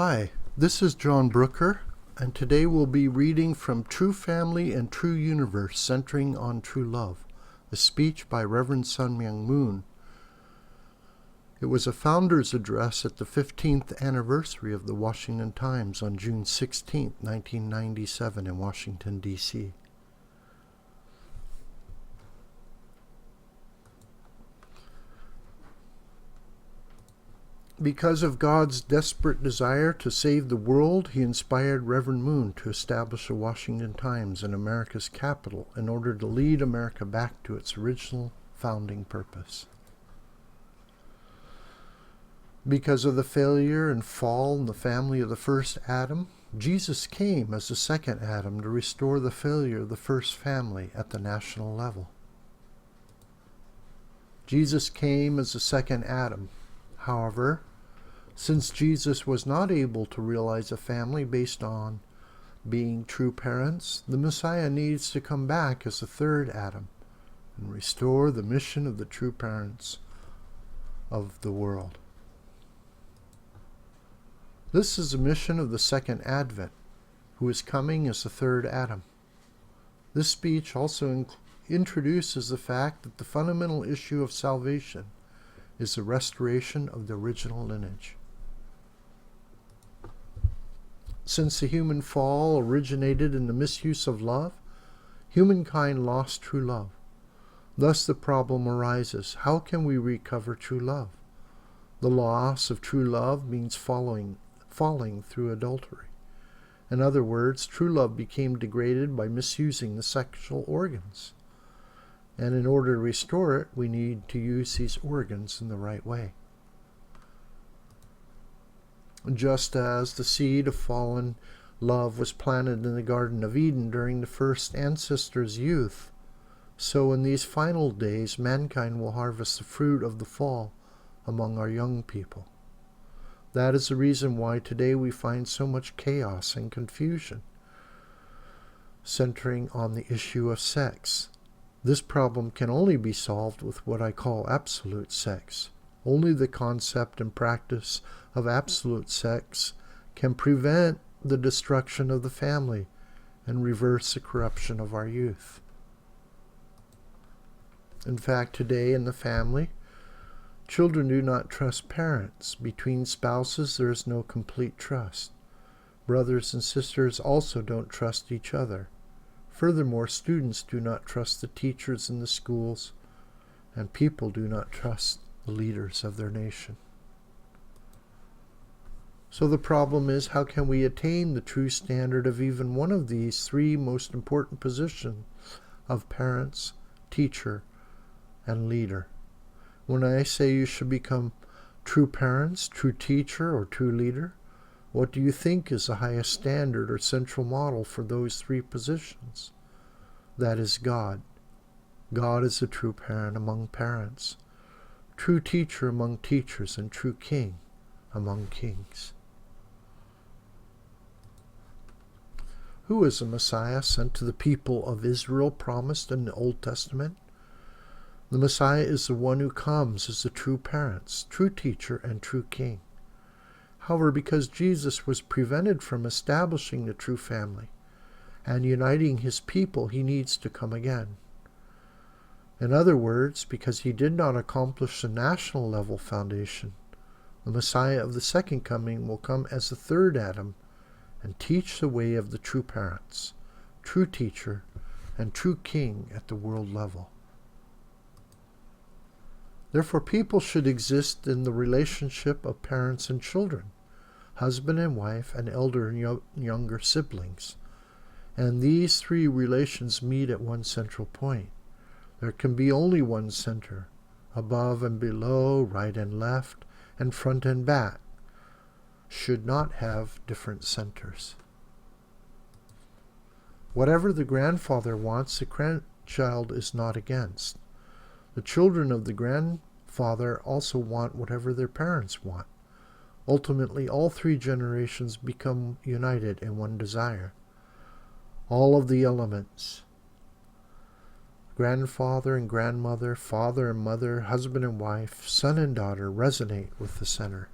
Hi, this is John Brooker, and today we'll be reading from True Family and True Universe, Centering on True Love, a speech by Reverend Sun Myung Moon. It was a founder's address at the 15th anniversary of the Washington Times on June 16, 1997 in Washington, D.C. Because of God's desperate desire to save the world, he inspired Reverend Moon to establish a Washington Times in America's capital in order to lead America back to its original founding purpose. Because of the failure and fall in the family of the first Adam, Jesus came as the second Adam to restore the failure of the first family at the national level. Jesus came as the second Adam. However, since Jesus was not able to realize a family based on being true parents, the Messiah needs to come back as the third Adam and restore the mission of the true parents of the world. This is the mission of the second Advent, who is coming as the third Adam. This speech also introduces the fact that the fundamental issue of salvation is the restoration of the original lineage. Since the human fall originated in the misuse of love, humankind lost true love. Thus the problem arises, how can we recover true love? The loss of true love means falling through adultery. In other words, true love became degraded by misusing the sexual organs. And in order to restore it, we need to use these organs in the right way. Just as the seed of fallen love was planted in the Garden of Eden during the first ancestors' youth, so in these final days mankind will harvest the fruit of the fall among our young people. That is the reason why today we find so much chaos and confusion, centering on the issue of sex. This problem can only be solved with what I call absolute sex. Only the concept and practice of absolute sex can prevent the destruction of the family and reverse the corruption of our youth. In fact, today in the family, children do not trust parents. Between spouses, there is no complete trust. Brothers and sisters also don't trust each other. Furthermore, students do not trust the teachers in the schools, and people do not trust the leaders of their nation. So the problem is, how can we attain the true standard of even one of these three most important positions of parents, teacher, and leader? When I say you should become true parents, true teacher, or true leader, what do you think is the highest standard or central model for those three positions? That is God. God is the true parent among parents, true teacher among teachers, and true king among kings. Who is the Messiah sent to the people of Israel promised in the Old Testament? The Messiah is the one who comes as the true parents, true teacher, and true king. However, because Jesus was prevented from establishing the true family and uniting his people, he needs to come again. In other words, because he did not accomplish the national level foundation, the Messiah of the second coming will come as the third Adam and teach the way of the true parents, true teacher, and true king at the world level. Therefore, people should exist in the relationship of parents and children, husband and wife, and elder and younger siblings. And these three relations meet at one central point. There can be only one center. Above and below, right and left, and front and back should not have different centers. Whatever the grandfather wants, the grandchild is not against. The children of the grandfather also want whatever their parents want. Ultimately, all three generations become united in one desire. All of the elements, grandfather and grandmother, father and mother, husband and wife, son and daughter, resonate with the center.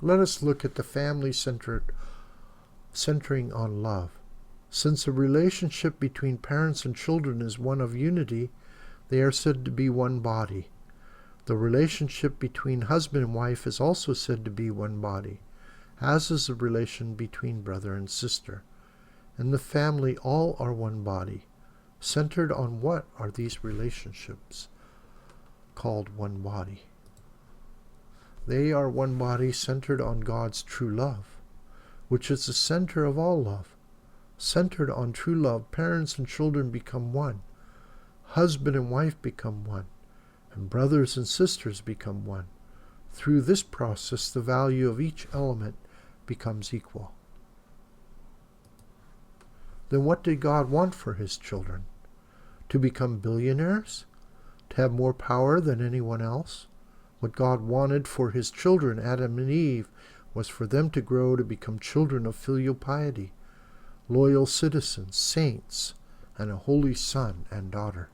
Let us look at the family centering on love. Since the relationship between parents and children is one of unity, they are said to be one body. The relationship between husband and wife is also said to be one body, as is the relation between brother and sister. In the family, all are one body. Centered on what are these relationships called one body? They are one body centered on God's true love, which is the center of all love. Centered on true love, parents and children become one. Husband and wife become one, and brothers and sisters become one. Through this process, the value of each element becomes equal. Then what did God want for his children? To become billionaires? To have more power than anyone else? What God wanted for his children, Adam and Eve, was for them to grow to become children of filial piety, loyal citizens, saints, and a holy son and daughter.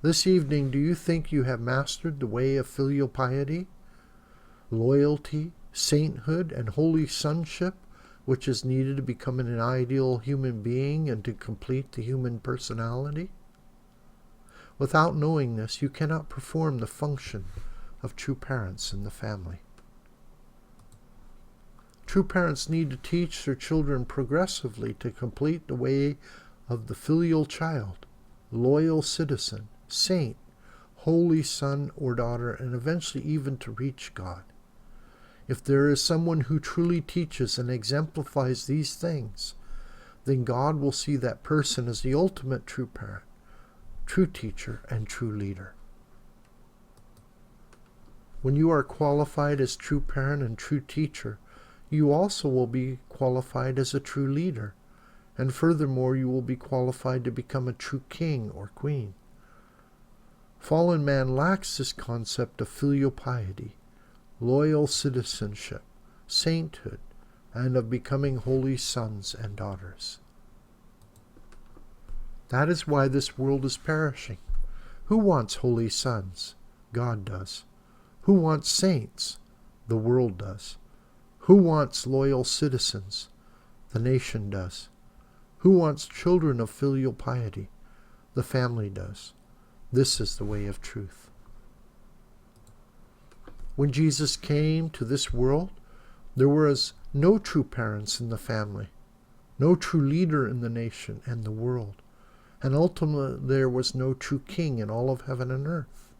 This evening, do you think you have mastered the way of filial piety, loyalty, sainthood, and holy sonship, which is needed to become an ideal human being and to complete the human personality? Without knowing this, you cannot perform the function of true parents in the family. True parents need to teach their children progressively to complete the way of the filial child, loyal citizen, saint, holy son or daughter, and eventually even to reach God. If there is someone who truly teaches and exemplifies these things, then God will see that person as the ultimate true parent, true teacher, and true leader. When you are qualified as true parent and true teacher, you also will be qualified as a true leader, and furthermore you will be qualified to become a true king or queen. Fallen man lacks this concept of filial piety, loyal citizenship, sainthood, and of becoming holy sons and daughters. That is why this world is perishing. Who wants holy sons? God does. Who wants saints? The world does. Who wants loyal citizens? The nation does. Who wants children of filial piety? The family does. This is the way of truth. When Jesus came to this world, there was no true parents in the family, no true leader in the nation and the world, and ultimately there was no true king in all of heaven and earth.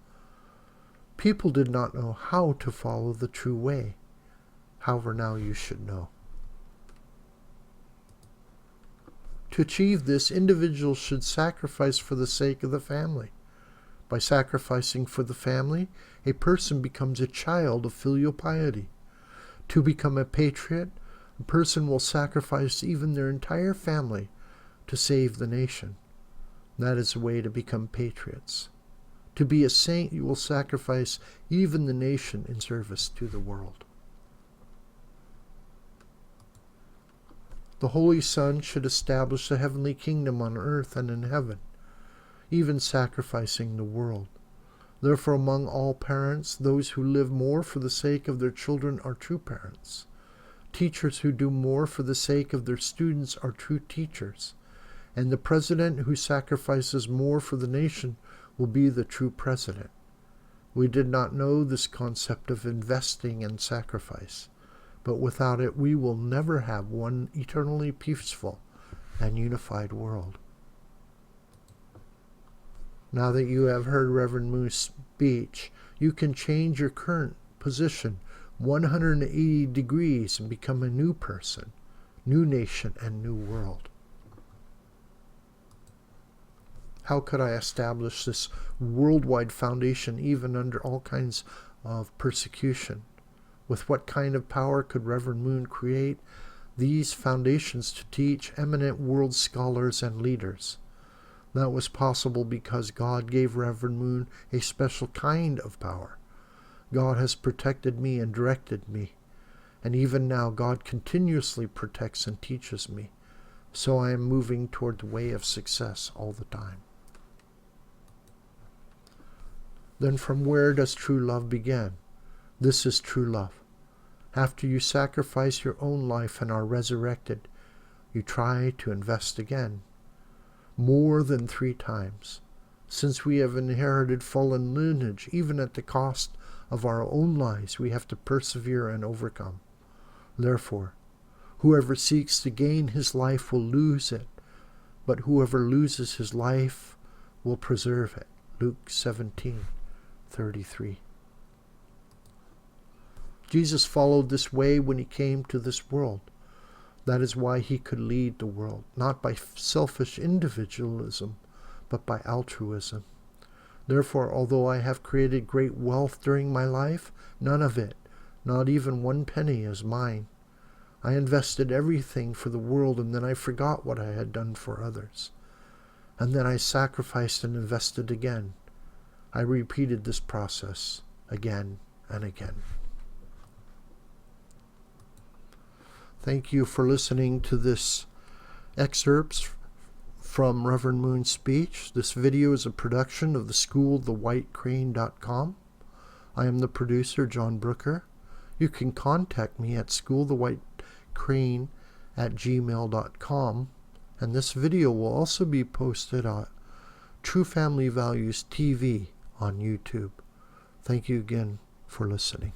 People did not know how to follow the true way. However, now you should know. To achieve this, individuals should sacrifice for the sake of the family. By sacrificing for the family, a person becomes a child of filial piety. To become a patriot, a person will sacrifice even their entire family to save the nation. That is the way to become patriots. To be a saint, you will sacrifice even the nation in service to the world. The Holy Son should establish the heavenly kingdom on earth and in heaven, even sacrificing the world. Therefore, among all parents, those who live more for the sake of their children are true parents. Teachers who do more for the sake of their students are true teachers. And the president who sacrifices more for the nation will be the true president. We did not know this concept of investing and sacrifice, but without it we will never have one eternally peaceful and unified world. Now that you have heard Reverend Moon's speech, you can change your current position 180 degrees and become a new person, new nation, and new world. How could I establish this worldwide foundation even under all kinds of persecution? With what kind of power could Reverend Moon create these foundations to teach eminent world scholars and leaders? That was possible because God gave Reverend Moon a special kind of power. God has protected me and directed me, and even now God continuously protects and teaches me, so I am moving toward the way of success all the time. Then from where does true love begin? This is true love. After you sacrifice your own life and are resurrected, you try to invest again, more than 3 times. Since we have inherited fallen lineage, even at the cost of our own lives, we have to persevere and overcome. Therefore, whoever seeks to gain his life will lose it, but whoever loses his life will preserve it. Luke 17:33. Jesus followed this way when he came to this world. That is why he could lead the world, not by selfish individualism, but by altruism. Therefore, although I have created great wealth during my life, none of it, not even 1 penny, is mine. I invested everything for the world, and then I forgot what I had done for others. And then I sacrificed and invested again. I repeated this process again and again. Thank you for listening to this excerpts from Reverend Moon's speech. This video is a production of the school, thewhitecrane.com. I am the producer, John Brooker. You can contact me at schoolthewhitecrane@gmail.com, and this video will also be posted on True Family Values TV on YouTube. Thank you again for listening.